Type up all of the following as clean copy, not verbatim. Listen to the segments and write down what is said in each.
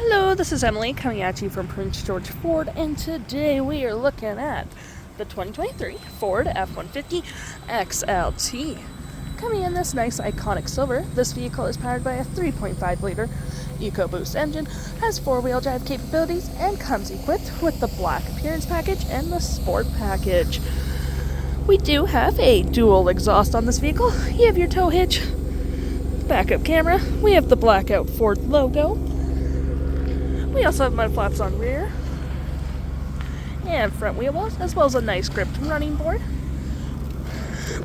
Hello, this is Emily coming at you from Prince George Ford, and today we are looking at the 2023 Ford F-150 XLT. Coming in this nice iconic silver, this vehicle is powered by a 3.5-liter EcoBoost engine, has four-wheel drive capabilities, and comes equipped with the Black Appearance Package and the Sport Package. We do have a dual exhaust on this vehicle. You have your tow hitch, backup camera, we have the blackout Ford logo. We also have mud flaps on rear and front wheel wells, as well as a nice gripped running board.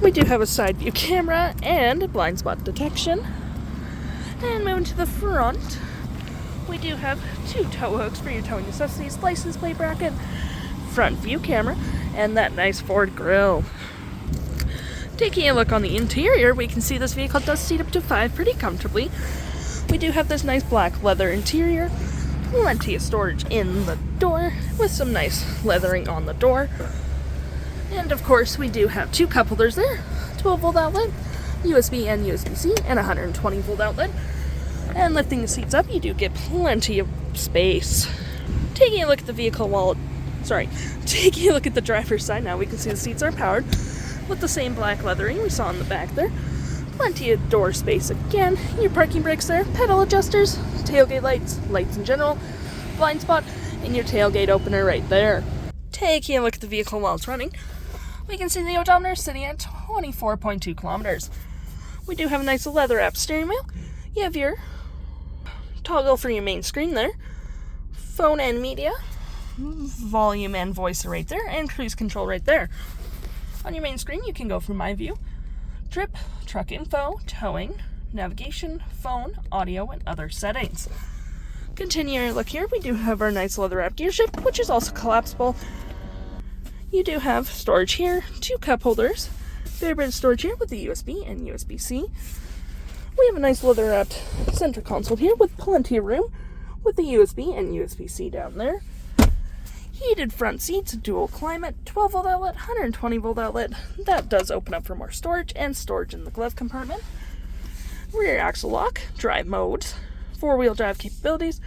We do have a side view camera and blind spot detection. And moving to the front, we do have two tow hooks for your towing necessities, license plate bracket, front view camera, and that nice Ford grille. Taking a look on the interior, we can see this vehicle does seat up to 5 pretty comfortably. We do have this nice black leather interior, plenty of storage in the door with some nice leathering on the door. And of course we do have two cup holders there, 12-volt outlet, USB and USB-C, and 120-volt outlet. And lifting the seats up, you do get plenty of space. Taking a look at the taking a look at the driver's side now, we can see the seats are powered with the same black leathering we saw in the back there. Plenty of door space again, your parking brakes there, pedal adjusters, tailgate lights, lights in general, blind spot, and your tailgate opener right there. Taking a look at the vehicle while it's running, we can see the odometer sitting at 24.2 kilometers. We do have a nice leather-wrapped steering wheel. You have your toggle for your main screen there, phone and media, volume and voice right there, and cruise control right there. On your main screen, you can go from My View, Trip, Truck Info, Towing, Navigation, Phone, Audio, and other settings. Continuing our look here, we do have our nice leather-wrapped gear shift, which is also collapsible. You do have storage here, two cup holders, fair bit of storage here with the USB and USB-C. We have a nice leather-wrapped center console here with plenty of room with the USB and USB-C down there. Heated front seats, dual climate, 12-volt outlet, 120-volt outlet. That does open up for more storage and storage in the glove compartment. Rear axle lock, drive modes, four-wheel drive capabilities,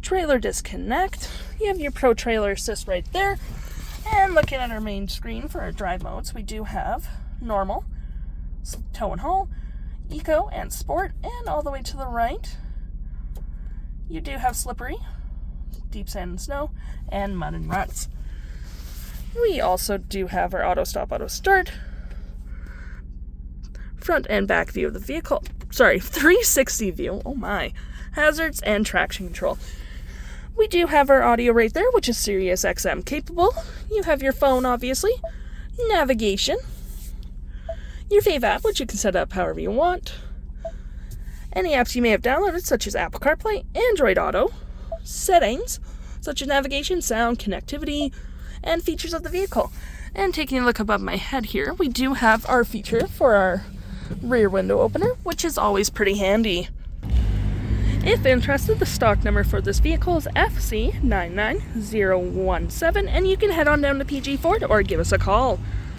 trailer disconnect. You have your Pro Trailer Assist right there. And looking at our main screen for our drive modes, we do have normal, tow and haul, eco, and sport. And all the way to the right, you do have slippery, deep sand and snow, and mud and ruts. We also do have our auto stop, auto start, front and back view of the vehicle. 360 view, oh my, hazards and traction control. We do have our audio right there, which is Sirius XM capable. You have your phone, obviously, navigation, your fave app, which you can set up however you want, any apps you may have downloaded, such as Apple CarPlay, Android Auto, settings, such as navigation, sound, connectivity, and features of the vehicle. And taking a look above my head here, we do have our feature for our rear window opener, which is always pretty handy. If interested, the stock number for this vehicle is FC99017, and you can head on down to PG Ford or give us a call.